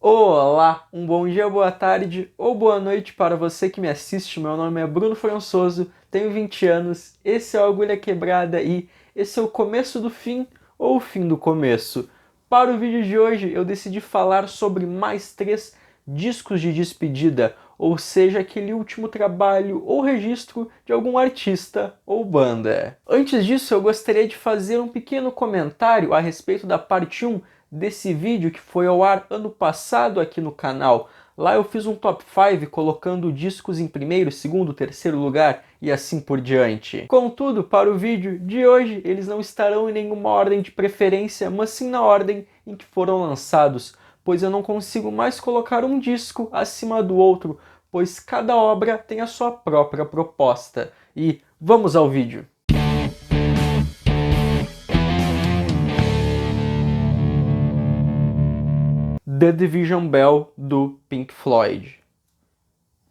Olá, um bom dia, boa tarde ou boa noite para você que me assiste. Meu nome é Bruno Françoso, tenho 20 anos, esse é o Agulha Quebrada e esse é o começo do fim ou o fim do começo. Para o vídeo de hoje eu decidi falar sobre mais 3 discos de despedida, ou seja, aquele último trabalho ou registro de algum artista ou banda. Antes disso eu gostaria de fazer um pequeno comentário a respeito da parte 1 desse vídeo que foi ao ar ano passado aqui no canal. Lá eu fiz um top 5 colocando discos em primeiro, segundo, terceiro lugar e assim por diante. Contudo, para o vídeo de hoje, eles não estarão em nenhuma ordem de preferência, mas sim na ordem em que foram lançados, pois eu não consigo mais colocar um disco acima do outro, pois cada obra tem a sua própria proposta. E vamos ao vídeo! The Division Bell, do Pink Floyd.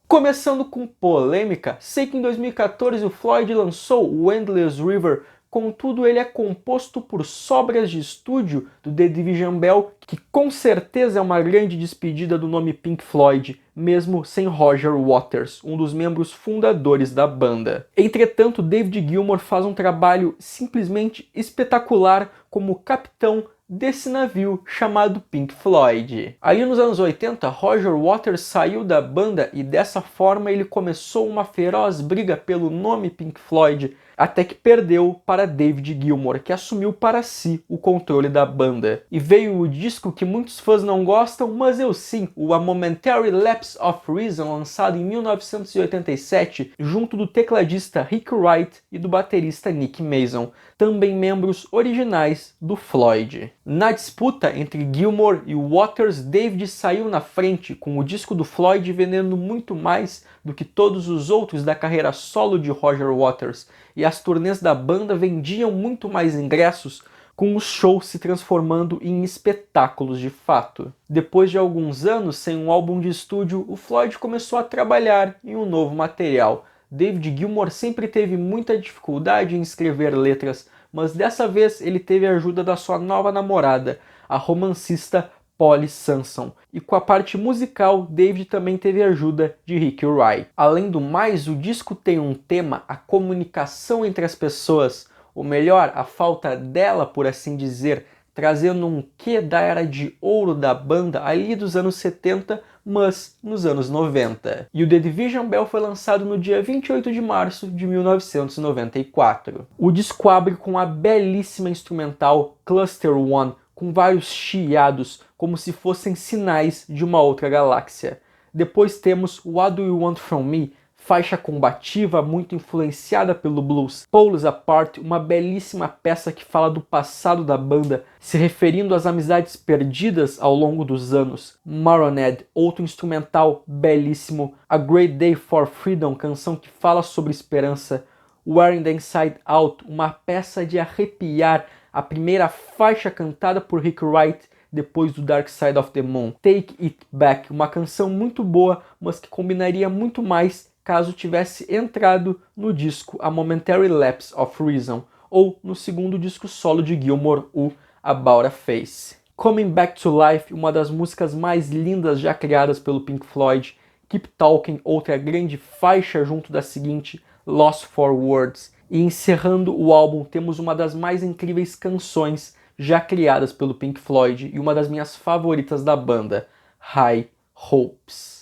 Começando com polêmica, sei que em 2014 o Floyd lançou o Endless River, contudo ele é composto por sobras de estúdio do The Division Bell, que com certeza é uma grande despedida do nome Pink Floyd, mesmo sem Roger Waters, um dos membros fundadores da banda. Entretanto, David Gilmour faz um trabalho simplesmente espetacular como capitão desse navio chamado Pink Floyd. Ali nos anos 80, Roger Waters saiu da banda e dessa forma ele começou uma feroz briga pelo nome Pink Floyd, até que perdeu para David Gilmour, que assumiu para si o controle da banda. E veio o disco que muitos fãs não gostam, mas eu sim, o A Momentary Lapse of Reason, lançado em 1987, junto do tecladista Rick Wright e do baterista Nick Mason, também membros originais do Floyd. Na disputa entre Gilmour e Waters, David saiu na frente, com o disco do Floyd vendendo muito mais do que todos os outros da carreira solo de Roger Waters, e as turnês da banda vendiam muito mais ingressos, com os shows se transformando em espetáculos de fato. Depois de alguns anos sem um álbum de estúdio, o Floyd começou a trabalhar em um novo material. David Gilmour sempre teve muita dificuldade em escrever letras, mas dessa vez ele teve a ajuda da sua nova namorada, a romancista Polly Sanson. E com a parte musical, David também teve a ajuda de Rick Wright. Além do mais, o disco tem um tema, a comunicação entre as pessoas, ou melhor, a falta dela, por assim dizer, trazendo um quê da era de ouro da banda ali dos anos 70, mas nos anos 90. E o The Division Bell foi lançado no dia 28 de março de 1994. O disco abre com a belíssima instrumental Cluster One, com vários chiados, como se fossem sinais de uma outra galáxia. Depois temos What Do You Want From Me, faixa combativa muito influenciada pelo blues. Poles Apart, uma belíssima peça que fala do passado da banda, se referindo às amizades perdidas ao longo dos anos. Maroned, outro instrumental belíssimo. A Great Day for Freedom, canção que fala sobre esperança. Wearing the Inside Out, uma peça de arrepiar, a primeira faixa cantada por Rick Wright depois do Dark Side of the Moon. Take It Back, uma canção muito boa, mas que combinaria muito mais caso tivesse entrado no disco A Momentary Lapse of Reason, ou no segundo disco solo de Gilmour, o About a Face. Coming Back to Life, uma das músicas mais lindas já criadas pelo Pink Floyd. Keep Talking, outra grande faixa junto da seguinte, Lost for Words. E encerrando o álbum, temos uma das mais incríveis canções já criadas pelo Pink Floyd e uma das minhas favoritas da banda, High Hopes.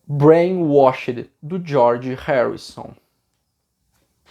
Brainwashed, do George Harrison.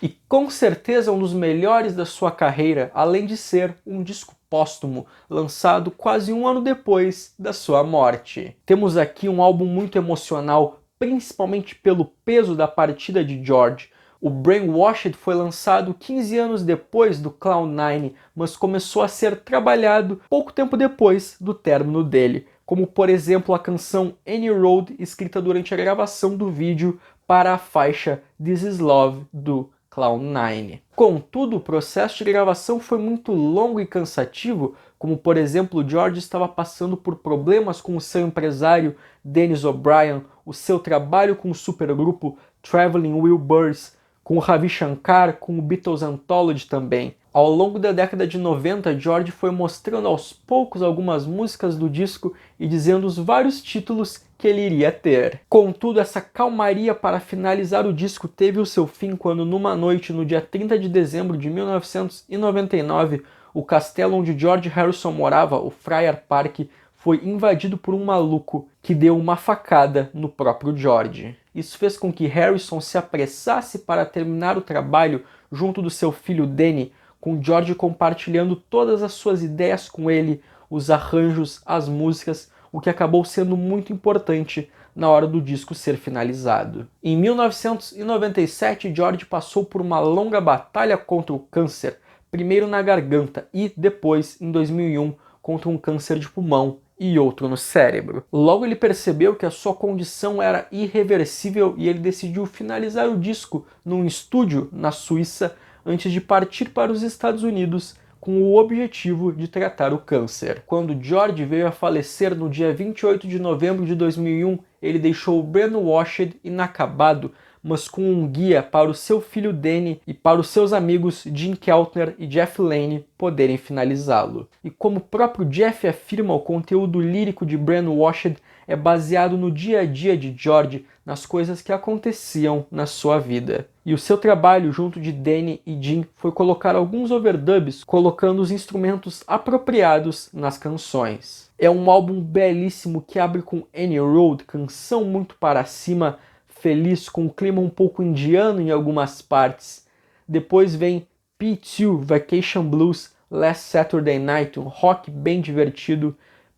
E com certeza um dos melhores da sua carreira, além de ser um disco póstumo, lançado quase um ano depois da sua morte. Temos aqui um álbum muito emocional, principalmente pelo peso da partida de George. O Brainwashed foi lançado 15 anos depois do Cloud9, mas começou a ser trabalhado pouco tempo depois do término dele, como por exemplo a canção Any Road, escrita durante a gravação do vídeo para a faixa This Is Love do Cloud9. Contudo, o processo de gravação foi muito longo e cansativo, como por exemplo o George estava passando por problemas com o seu empresário Dennis O'Brien, o seu trabalho com o supergrupo Traveling Wilburys, com o Ravi Shankar, com o Beatles Anthology também. Ao longo da década de 90, George foi mostrando aos poucos algumas músicas do disco e dizendo os vários títulos que ele iria ter. Contudo, essa calmaria para finalizar o disco teve o seu fim quando, numa noite, no dia 30 de dezembro de 1999, o castelo onde George Harrison morava, o Friar Park, foi invadido por um maluco que deu uma facada no próprio George. Isso fez com que Harrison se apressasse para terminar o trabalho junto do seu filho Danny, com George compartilhando todas as suas ideias com ele, os arranjos, as músicas, o que acabou sendo muito importante na hora do disco ser finalizado. Em 1997, George passou por uma longa batalha contra o câncer, primeiro na garganta e depois, em 2001, contra um câncer de pulmão e outro no cérebro. Logo ele percebeu que a sua condição era irreversível e ele decidiu finalizar o disco num estúdio na Suíça antes de partir para os Estados Unidos com o objetivo de tratar o câncer. Quando George veio a falecer no dia 28 de novembro de 2001, ele deixou brainwashed, inacabado, mas com um guia para o seu filho Danny e para os seus amigos Jim Keltner e Jeff Lane poderem finalizá-lo. E como o próprio Jeff afirma, o conteúdo lírico de Brainwashed é baseado no dia a dia de George, nas coisas que aconteciam na sua vida. E o seu trabalho junto de Danny e Jim foi colocar alguns overdubs, colocando os instrumentos apropriados nas canções. É um álbum belíssimo que abre com Any Road, canção muito para cima, feliz, com um clima um pouco indiano em algumas partes. Depois vem P2, Vacation Blues, Last Saturday Night, um rock bem divertido.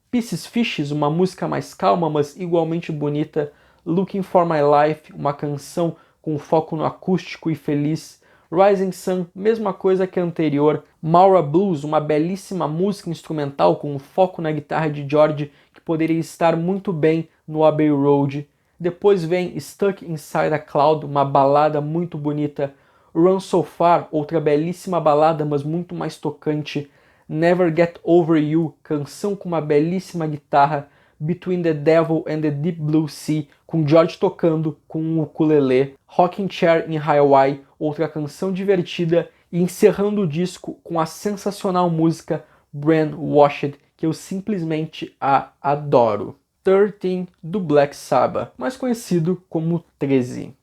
Pieces Fishes, uma música mais calma, mas igualmente bonita. Looking for My Life, uma canção com foco no acústico e feliz. Rising Sun, mesma coisa que a anterior. Maura Blues, uma belíssima música instrumental com um foco na guitarra de George, que poderia estar muito bem no Abbey Road. Depois vem Stuck Inside a Cloud, uma balada muito bonita. Run So Far, outra belíssima balada, mas muito mais tocante. Never Get Over You, canção com uma belíssima guitarra. Between the Devil and the Deep Blue Sea, com George tocando com um ukulele. Rocking Chair in Hawaii, outra canção divertida. E encerrando o disco com a sensacional música Brainwashed, que eu simplesmente a adoro. 13 do Black Sabbath, mais conhecido como 13.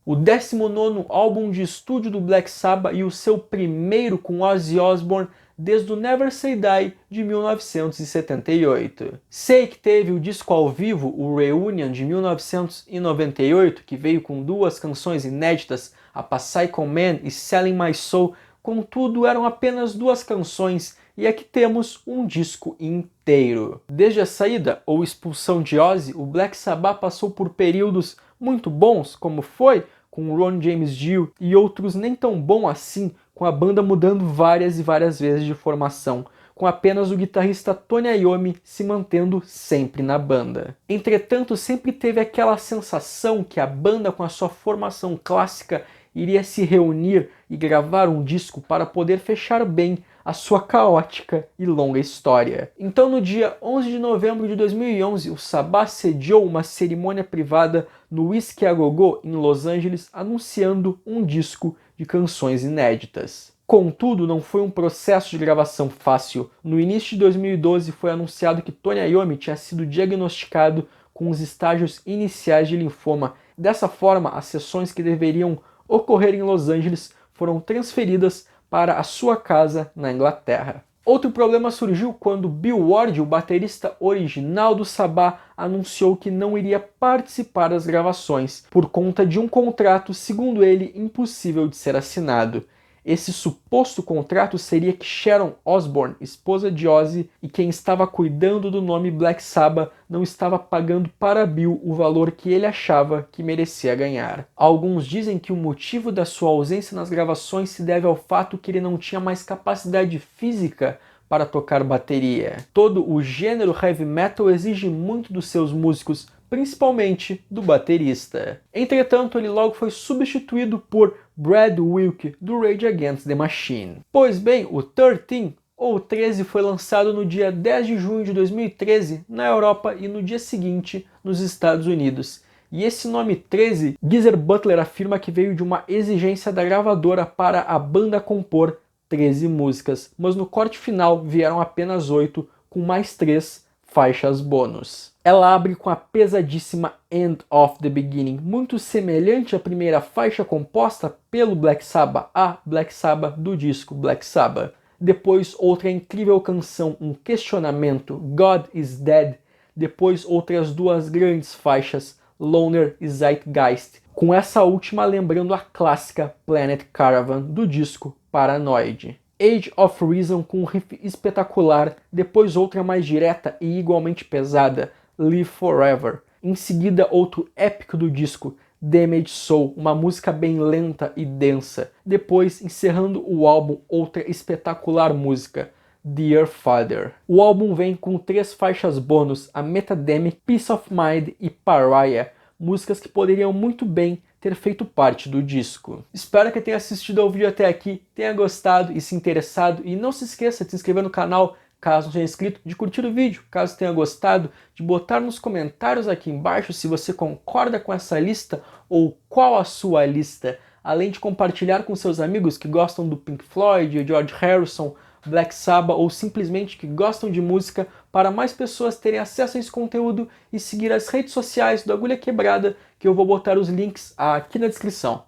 O 19º álbum de estúdio do Black Sabbath e o seu primeiro com Ozzy Osbourne desde o Never Say Die de 1978. Sei que teve o disco ao vivo, o Reunion de 1998, que veio com duas canções inéditas, a Psycho Man e Selling My Soul, contudo eram apenas duas canções e aqui temos um disco inteiro. Desde a saída ou expulsão de Ozzy, o Black Sabbath passou por períodos muito bons, como foi com Ron James Dio, e outros nem tão bom assim, com a banda mudando várias e várias vezes de formação, com apenas o guitarrista Tony Iommi se mantendo sempre na banda. Entretanto, sempre teve aquela sensação que a banda, com a sua formação clássica, iria se reunir e gravar um disco para poder fechar bem a sua caótica e longa história. Então, no dia 11 de novembro de 2011, o Sabbath sediou uma cerimônia privada no Whisky a Go-Go, em Los Angeles, anunciando um disco de canções inéditas. Contudo, não foi um processo de gravação fácil. No início de 2012, foi anunciado que Tony Iommi tinha sido diagnosticado com os estágios iniciais de linfoma. Dessa forma, as sessões que deveriam ocorrer em Los Angeles foram transferidas para a sua casa na Inglaterra. Outro problema surgiu quando Bill Ward, o baterista original do Sabbath, anunciou que não iria participar das gravações, por conta de um contrato, segundo ele, impossível de ser assinado. Esse suposto contrato seria que Sharon Osbourne, esposa de Ozzy e quem estava cuidando do nome Black Sabbath, não estava pagando para Bill o valor que ele achava que merecia ganhar. Alguns dizem que o motivo da sua ausência nas gravações se deve ao fato que ele não tinha mais capacidade física para tocar bateria. Todo o gênero heavy metal exige muito dos seus músicos, principalmente do baterista. Entretanto, ele logo foi substituído por Brad Wilk, do Rage Against the Machine. Pois bem, o 13, ou 13, foi lançado no dia 10 de junho de 2013 na Europa e no dia seguinte nos Estados Unidos. E esse nome 13, Geezer Butler afirma que veio de uma exigência da gravadora para a banda compor 13 músicas, mas no corte final vieram apenas 8, com mais 3 faixas bônus. Ela abre com a pesadíssima End of the Beginning, muito semelhante à primeira faixa composta pelo Black Sabbath, a Black Sabbath do disco Black Sabbath. Depois outra incrível canção, um questionamento, God is Dead. Depois outras duas grandes faixas, Loner e Zeitgeist, com essa última lembrando a clássica Planet Caravan do disco Paranoid. Age of Reason com um riff espetacular, depois outra mais direta e igualmente pesada, Live Forever. Em seguida outro épico do disco, Damaged Soul, uma música bem lenta e densa. Depois, encerrando o álbum, outra espetacular música, Dear Father. O álbum vem com 3 faixas bônus, a Metademic, Peace of Mind e Pariah, músicas que poderiam muito bem ter feito parte do disco. Espero que tenha assistido ao vídeo até aqui, tenha gostado e se interessado, e não se esqueça de se inscrever no canal caso não seja inscrito, de curtir o vídeo caso tenha gostado, de botar nos comentários aqui embaixo se você concorda com essa lista ou qual a sua lista, além de compartilhar com seus amigos que gostam do Pink Floyd, George Harrison, Black Sabbath ou simplesmente que gostam de música, para mais pessoas terem acesso a esse conteúdo, e seguir as redes sociais do Agulha Quebrada, que eu vou botar os links aqui na descrição.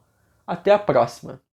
Até a próxima!